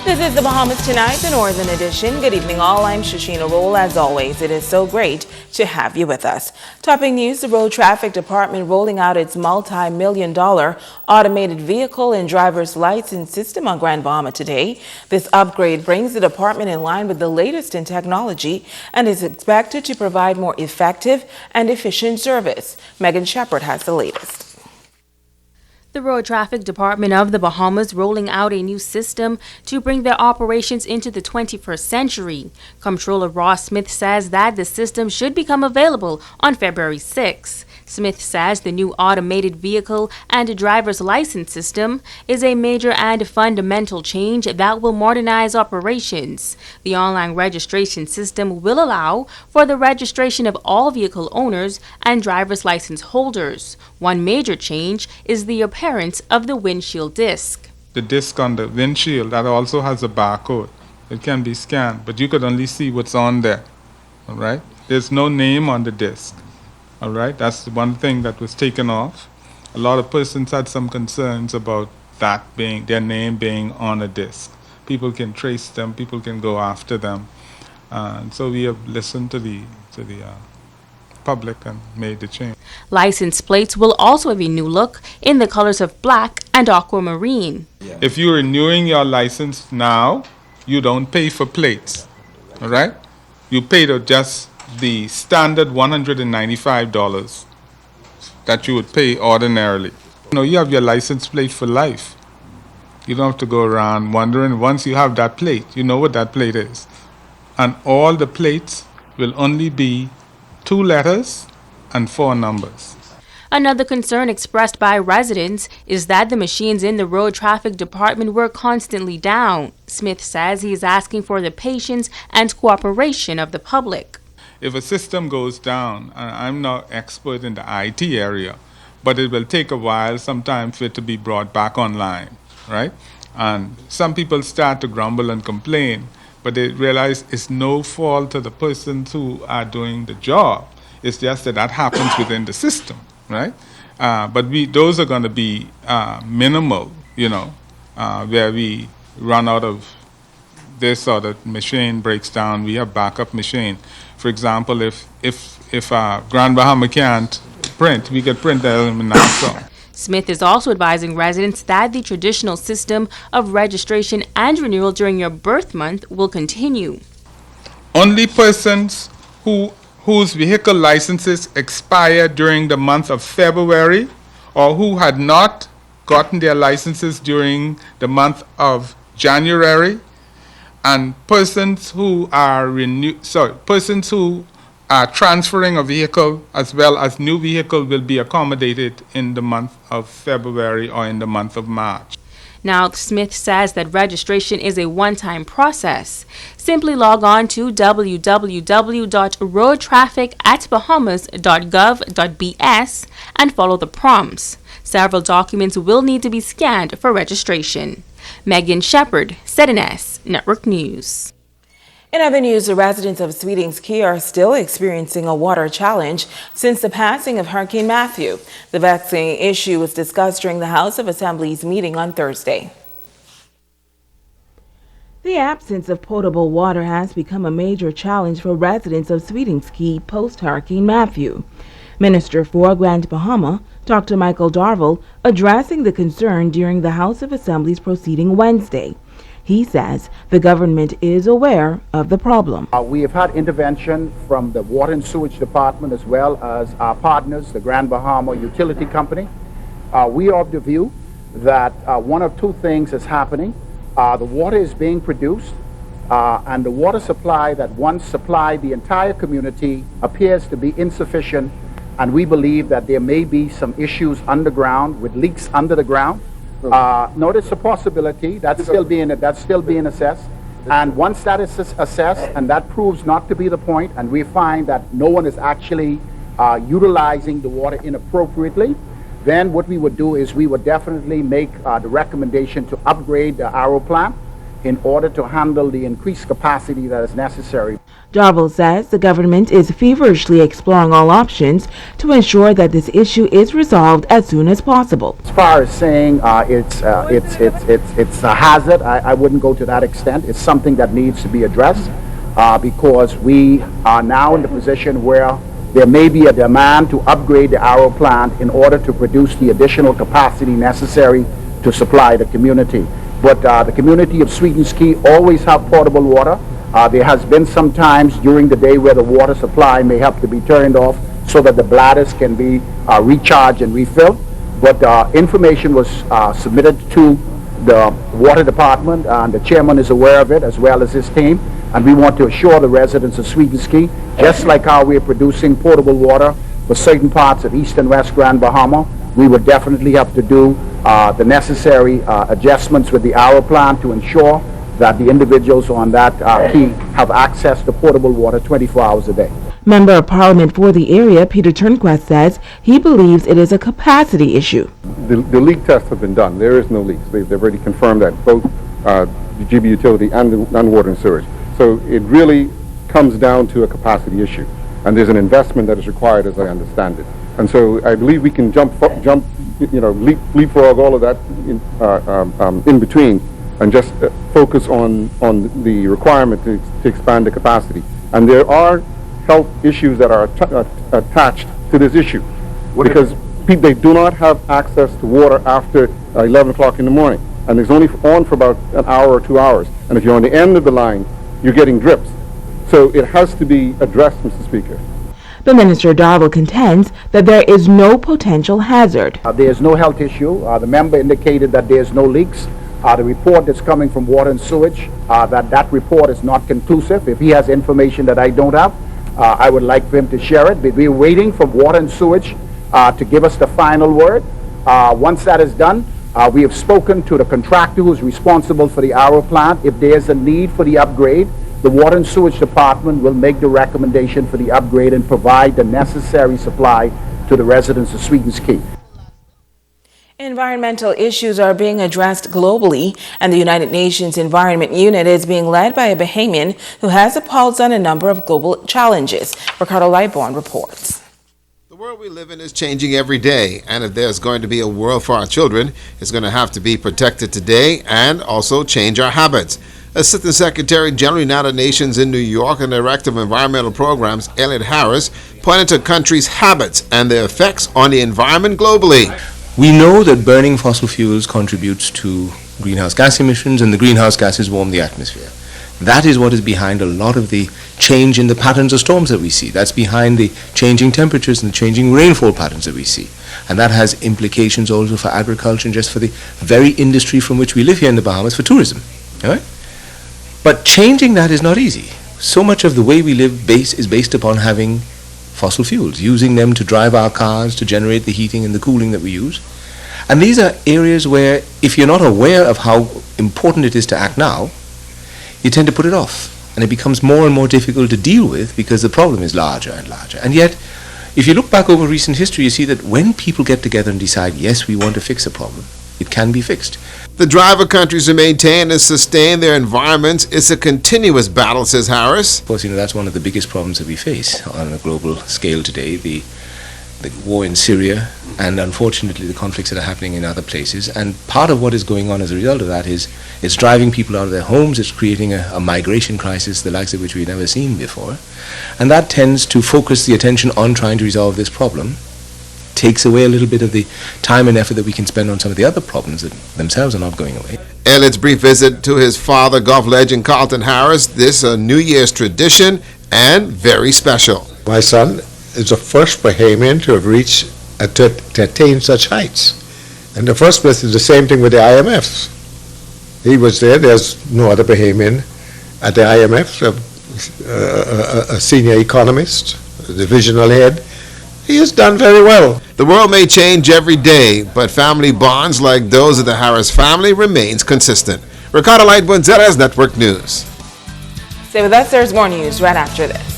This is the Bahamas Tonight, the Northern Edition. Good evening all, I'm Shashina Roll. As always, it is so great to have you with us. Topping news, the Road Traffic Department rolling out its multi-million-dollar automated vehicle and driver's license system on Grand Bahama today. This upgrade brings the department in line with the latest in technology and is expected to provide more effective and efficient service. Megan Shepard has the latest. The Road Traffic Department of the Bahamas rolling out a new system to bring their operations into the 21st century. Comptroller Ross Smith says that the system should become available on February 6. Smith says the new automated vehicle and driver's license system is a major and fundamental change that will modernize operations. The online registration system will allow for the registration of all vehicle owners and driver's license holders. One major change is the appearance of the windshield disc. The disc on the windshield that also has a barcode. It can be scanned, but you could only see what's on there. All right? There's no name on the disc. All right, that's the one thing that was taken off. A lot of persons had some concerns about that being their name being on a disc. People can trace them, people can go after them, and so we have listened to the public and made the change. License plates will also have a new look in the colors of black and aquamarine. Yeah. If you're renewing your license now, you don't pay for plates. All right, you pay to just the standard $195 that you would pay ordinarily. You know, you have your license plate for life. You don't have to go around wondering. Once you have that plate, you know what that plate is. And all the plates will only be 2 letters and 4 numbers. Another concern expressed by residents is that the machines in the Road Traffic Department were constantly down. Smith says he is asking for the patience and cooperation of the public. If a system goes down, I'm not expert in the IT area, but it will take a while sometime for it to be brought back online, right? And some people start to grumble and complain, but they realize it's no fault to the persons who are doing the job. It's just that happens within the system, right? But those are going to be minimal, you know, where we run out of this or the machine breaks down, we have backup machine. For example, if Grand Bahama can't print, we can print that in Nassau. Smith is also advising residents that the traditional system of registration and renewal during your birth month will continue. Only persons whose vehicle licenses expire during the month of February or who had not gotten their licenses during the month of January, and persons who are transferring a vehicle as well as new vehicle will be accommodated in the month of February or in the month of March. Now, Smith says that registration is a one-time process. Simply log on to www.roadtraffic@bahamas.gov.bs and follow the prompts. Several documents will need to be scanned for registration. Megan Shepard, ZNS Network News. In other news, the residents of Sweetings Key are still experiencing a water challenge since the passing of Hurricane Matthew. The vexing issue was discussed during the House of Assembly's meeting on Thursday. The absence of potable water has become a major challenge for residents of Sweetings Key post-Hurricane Matthew. Minister for Grand Bahama, Dr. Michael Darville, addressing the concern during the House of Assembly's proceeding Wednesday. He says the government is aware of the problem. We have had intervention from the Water and Sewage Department as well as our partners, the Grand Bahama Utility Company. We are of the view that one of 2 things is happening. The water is being produced and the water supply that once supplied the entire community appears to be insufficient, and we believe that there may be some issues underground with leaks under the ground. Notice a possibility that's still being assessed, and once that is assessed and that proves not to be the point, and we find that no one is actually utilizing the water inappropriately, then what we would do is we would definitely make the recommendation to upgrade the RO plant in order to handle the increased capacity that is necessary. Darville says the government is feverishly exploring all options to ensure that this issue is resolved as soon as possible. As far as saying it's a hazard, I wouldn't go to that extent. It's something that needs to be addressed because we are now in the position where there may be a demand to upgrade the Arrow plant in order to produce the additional capacity necessary to supply the community. But the community of Sweetens Key always have potable water. There has been some times during the day where the water supply may have to be turned off so that the bladders can be recharged and refilled. But information was submitted to the water department, and the chairman is aware of it as well as his team. And we want to assure the residents of Sweetens Key, just like how we're producing potable water for certain parts of East and West Grand Bahama, we would definitely have to do the necessary adjustments with the Arrow plant to ensure that the individuals on that key have access to potable water 24 hours a day. Member of Parliament for the area, Peter Turnquest, says he believes it is a capacity issue. The leak tests have been done. There is no leaks. They've already confirmed that, both the GB utility and water and sewage. So it really comes down to a capacity issue. And there's an investment that is required, as I understand it. And so I believe we can leapfrog all of that in between and just focus on the requirement to expand the capacity. And there are health issues that are attached to this issue because they do not have access to water after 11 o'clock in the morning. And it's only on for about an hour or 2 hours. And if you're on the end of the line, you're getting drips. So it has to be addressed, Mr. Speaker. But Minister Darville contends that there is no potential hazard. There is no health issue. The member indicated that there is no leaks. The report that's coming from water and sewage, that report is not conclusive. If he has information that I don't have, I would like for him to share it. But we're waiting for water and sewage to give us the final word. Once that is done, we have spoken to the contractor who's responsible for the Arrow plant. If there's a need for the upgrade, the Water and Sewage Department will make the recommendation for the upgrade and provide the necessary supply to the residents of Sweetens Key. Environmental issues are being addressed globally, and the United Nations Environment Unit is being led by a Bahamian who has a pulse on a number of global challenges. Ricardo Lightborn reports. The world we live in is changing every day, and if there's going to be a world for our children, it's going to have to be protected today and also change our habits. Assistant Secretary General United Nations in New York and Director of Environmental Programs, Elliot Harris, pointed to countries' habits and their effects on the environment globally. We know that burning fossil fuels contributes to greenhouse gas emissions, and the greenhouse gases warm the atmosphere. That is what is behind a lot of the change in the patterns of storms that we see. That's behind the changing temperatures and the changing rainfall patterns that we see. And that has implications also for agriculture and just for the very industry from which we live here in the Bahamas, for tourism. All right? But changing that is not easy. So much of the way we live is based upon having fossil fuels, using them to drive our cars, to generate the heating and the cooling that we use. And these are areas where, if you're not aware of how important it is to act now, you tend to put it off. And it becomes more and more difficult to deal with because the problem is larger and larger. And yet, if you look back over recent history, you see that when people get together and decide, yes, we want to fix a problem, it can be fixed. The drive of countries to maintain and sustain their environments is a continuous battle, says Harris. Of course, that's one of the biggest problems that we face on a global scale today, the war in Syria, and unfortunately the conflicts that are happening in other places. And part of what is going on as a result of that is it's driving people out of their homes, it's creating a migration crisis, the likes of which we've never seen before. And that tends to focus the attention on trying to resolve this problem. Takes away a little bit of the time and effort that we can spend on some of the other problems that themselves are not going away. Elliot's brief visit to his father, golf legend Carlton Harris, this a New Year's tradition and very special. My son is the first Bahamian to have reached, to attain such heights. In the first place, it's the same thing with the IMFs. He was there, there's no other Bahamian at the IMF, a senior economist, a divisional head. He has done very well. The world may change every day, but family bonds like those of the Harris family remains consistent. Ricardo Lightborn, ZS Network News. Stay with us, there's more news right after this.